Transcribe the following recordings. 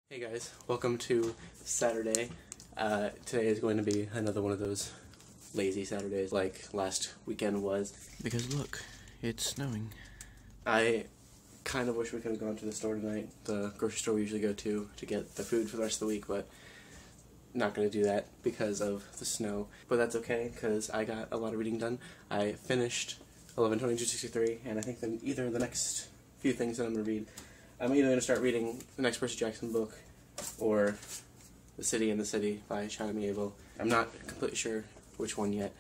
Hey guys, welcome to Saturday. Today is going to be another one of those lazy Saturdays like last weekend was. Because look, it's snowing. I kind of wish we could have gone to the store tonight, the grocery store we usually go to get the food for the rest of the week, but not going to do that because of the snow. But that's okay, because I got a lot of reading done. I finished 11/22/63, and I think that either the next few things that I'm going to read, I'm either going to start reading the next Percy Jackson book or The City in the City by China Miéville. I'm not completely sure which one yet,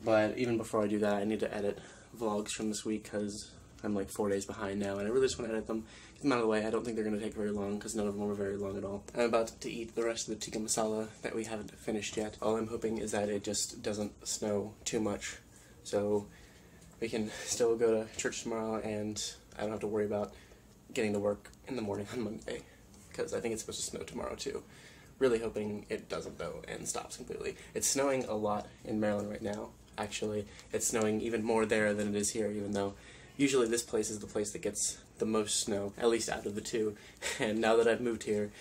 but even before I do that, I need to edit vlogs from this week because I'm like 4 days behind now, and I really just want to edit them, get them out of the way. I don't think they're going to take very long because none of them were very long at all. I'm about to eat the rest of the tikka masala that we haven't finished yet. All I'm hoping is that it just doesn't snow too much, so we can still go to church tomorrow and I don't have to worry about getting to work in the morning on Monday, because I think it's supposed to snow tomorrow too. Really hoping it doesn't though and stops completely. It's snowing a lot in Maryland right now, actually. It's snowing even more there than it is here, even though usually this place is the place that gets the most snow, at least out of the two. And now that I've moved here,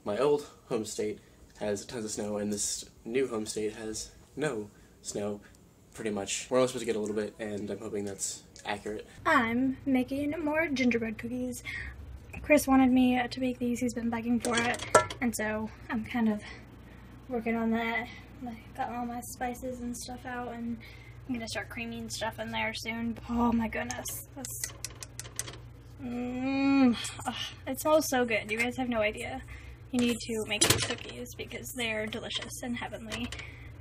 my old home state has tons of snow and this new home state has no snow, pretty much. We're only supposed to get a little bit, and I'm hoping that's accurate. I'm making more gingerbread cookies. Chris wanted me to make these, he's been begging for it, and so I'm kind of working on that. I got all my spices and stuff out, and I'm gonna start creaming stuff in there soon. Oh my goodness, it smells so good. You guys have no idea. You need to make these cookies because they're delicious and heavenly.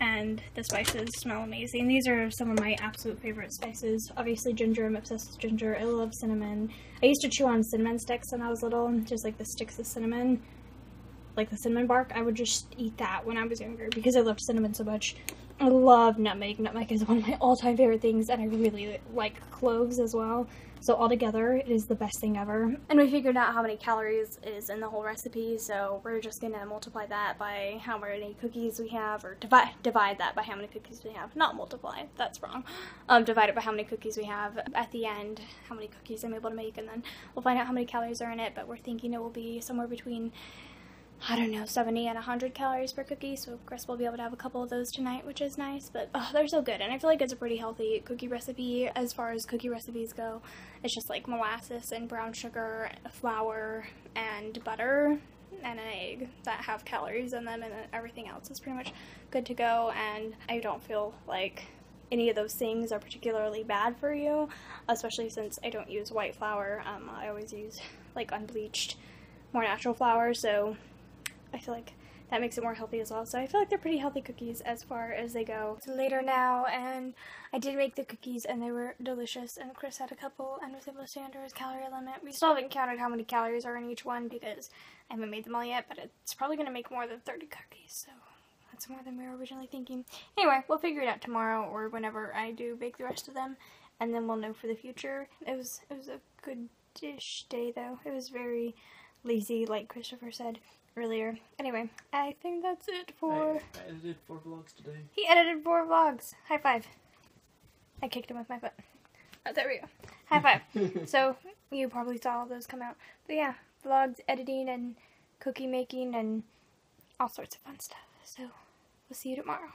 And the spices smell amazing. These are some of my absolute favorite spices. Obviously ginger, I'm obsessed with ginger. I love cinnamon. I used to chew on cinnamon sticks when I was little, just like the sticks of cinnamon, like the cinnamon bark. I would just eat that when I was younger because I loved cinnamon so much. I love nutmeg. Nutmeg is one of my all-time favorite things, and I really like cloves as well. So altogether, it is the best thing ever. And we figured out how many calories is in the whole recipe, so we're just gonna multiply that by how many cookies we have, or divide that by how many cookies we have. Not multiply, that's wrong. Divide it by how many cookies we have at the end, how many cookies I'm able to make, and then we'll find out how many calories are in it, but we're thinking it will be somewhere between, I don't know, 70 and 100 calories per cookie, so Chris will be able to have a couple of those tonight, which is nice, but they're so good, and I feel like it's a pretty healthy cookie recipe as far as cookie recipes go. It's just like molasses and brown sugar, flour, and butter, and an egg that have calories in them, and then everything else is pretty much good to go, and I don't feel like any of those things are particularly bad for you, especially since I don't use white flour. I always use like unbleached, more natural flour, so I feel like that makes it more healthy as well. So I feel like they're pretty healthy cookies as far as they go. It's later now, and I did make the cookies, and they were delicious, and Chris had a couple and was able to stay under his calorie limit. We still haven't counted how many calories are in each one because I haven't made them all yet, but it's probably going to make more than 30 cookies, so that's more than we were originally thinking. Anyway, we'll figure it out tomorrow or whenever I do bake the rest of them, and then we'll know for the future. It was a good-ish day, though. It was very lazy, like Christopher said earlier. Anyway, I think that's it for... I edited 4 vlogs today. He edited 4 vlogs. High five. I kicked him with my foot. Oh, there we go. High five. So, you probably saw all those come out. But yeah, vlogs, editing, and cookie making, and all sorts of fun stuff. So, we'll see you tomorrow.